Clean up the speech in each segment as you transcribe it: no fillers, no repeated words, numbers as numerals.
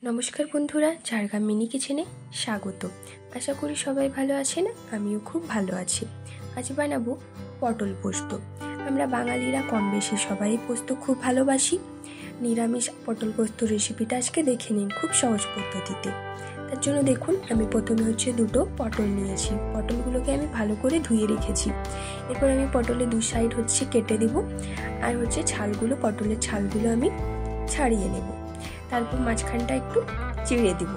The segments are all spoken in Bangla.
নমস্কার বন্ধুরা, ঝাড়গ্রাম মিনি কিচেনে স্বাগত। আশা করি সবাই ভালো আছেন, আমিও খুব ভালো আছি। আজ বানাবো পটল পোস্ত। আমরা বাঙালিরা কম বেশি সবাই পোস্ত খুব ভালোবাসি। নিরামিষ পটল পোস্ত রেসিপিটা আজকে দেখে নিন খুব সহজ পদ্ধতিতে। তার জন্য দেখুন, আমি প্রথমে দুটো পটল নিয়েছি। পটলগুলোকে আমি ভালো করে ধুয়ে রেখেছি। এরপর আমি পটলের দু সাইড কেটে দেব, আর ছালগুলো, পটলের ছালগুলো আমি ছাড়িয়ে নেব। তারপর মাঝখানটা একটু চিড়ে দিব।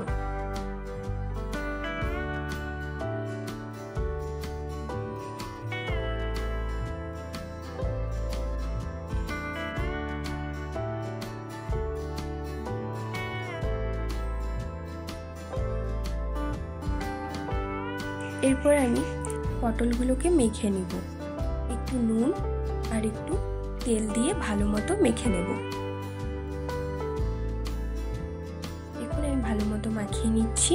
এরপর আমি পটলগুলোকে মেখে নেব। একটু নুন আর একটু তেল দিয়ে ভালো মতো মেখে নেব। আমি ভালো মতো মাখিয়ে নিচ্ছি।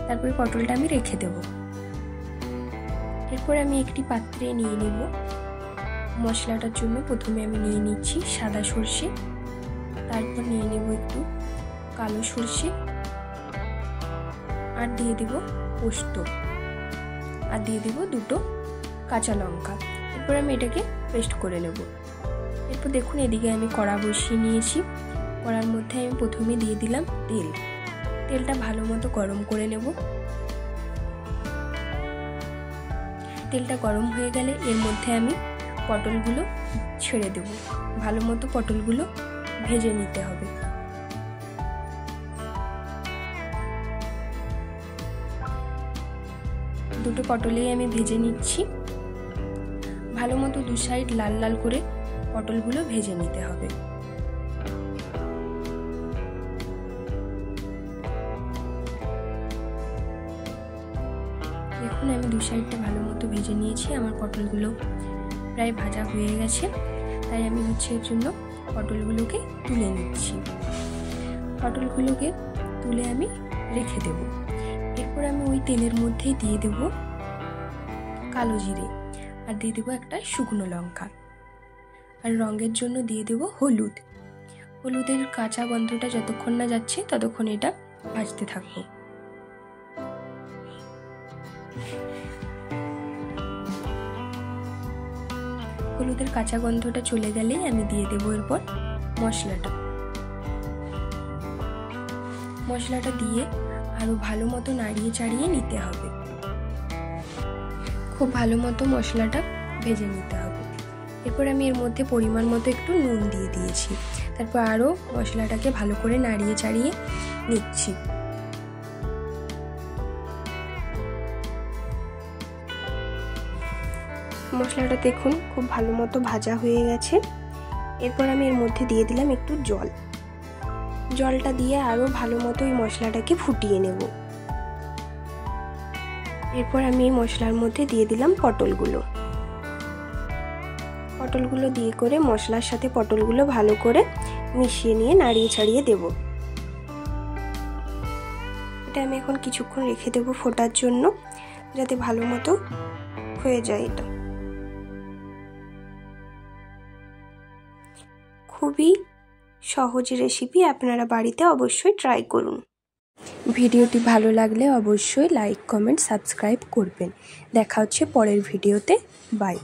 তারপরে পটলটা আমি রেখে দেব। এরপর আমি একটি পাত্রে নিয়ে নেব মশলাটার জন্য। প্রথমে আমি নিয়ে নিচ্ছি সাদা সর্ষে, তারপর নিয়ে নেব একটু কালো সর্ষে, আর দিয়ে দেব পোস্ত, আর দিয়ে দেব দুটো কাঁচা লঙ্কা। এরপর আমি এটাকে পেস্ট করে নেব। এরপর দেখুন, এদিকে আমি কড়া বসিয়ে নিয়েছি। কড়ার মধ্যে আমি প্রথমে দিয়ে দিলাম তেল। তেলটা ভালো মতো গরম করে নেব। তেলটা গরম হয়ে গেলে এর মধ্যে আমি পটলগুলো ছেড়ে দেব। ভালো মতো পটলগুলো ভেজে নিতে হবে। দুটো পটলেই আমি ভেজে নিচ্ছি। ভালো মতো দু সাইড লাল লাল করে পটলগুলো ভেজে নিতে হবে। দেখুন, আমি দু সাইডটা ভালো মতো ভেজে নিয়েছি। আমার পটলগুলো প্রায় ভাজা হয়ে গেছে, তাই আমি এর জন্য পটলগুলোকে তুলে নিচ্ছি। পটলগুলোকে তুলে আমি রেখে দেব। এরপর আমি ওই তেলের মধ্যেই দিয়ে দেব কালো জিরে, আর দিয়ে দেবো একটা শুকনো লঙ্কা, আর রঙের জন্য দিয়ে দেব হলুদ। হলুদের কাঁচা গন্ধটা যতক্ষণ না যাচ্ছে ততক্ষণ এটা ভাজতে থাকবো। হলুদের কাঁচা গন্ধটা চলে গেলেই আমি দিয়ে দেবো এরপর মশলাটা দিয়ে আরো ভালো মতো নাড়িয়ে চাড়িয়ে নিতে হবে। খুব ভালো মতো মশলাটা ভেজে নিতে হবে। এরপর আমি এর মধ্যে পরিমাণ মতো একটু নুন দিয়ে দিয়েছি। তারপর আরো মশলাটাকে ভালো করে নাড়িয়ে চাড়িয়ে নিচ্ছি। মশলাটা দেখুন খুব ভালো মতো ভাজা হয়ে গেছে। এরপর আমি এর মধ্যে দিয়ে দিলাম একটু জল। জলটা দিয়ে আরো ভালো মতো এই মশলাটাকে ফুটিয়ে নেব। এরপর আমি এই মশলার মধ্যে দিয়ে দিলাম পটলগুলো দিয়ে করে মশলার সাথে পটলগুলো ভালো করে মিশিয়ে নিয়ে নাড়িয়ে ছাড়িয়ে দেব। এটা আমি এখন কিছুক্ষণ রেখে দেব ফোটার জন্য, যাতে ভালো মতো হয়ে যায়। এটা খুবই সহজ রেসিপি, আপনারা বাড়িতে অবশ্যই ট্রাই করুন। ভিডিওটি ভালো লাগলে অবশ্যই লাইক, কমেন্ট, সাবস্ক্রাইব করবেন। দেখা হচ্ছে পরের ভিডিওতে। বাই।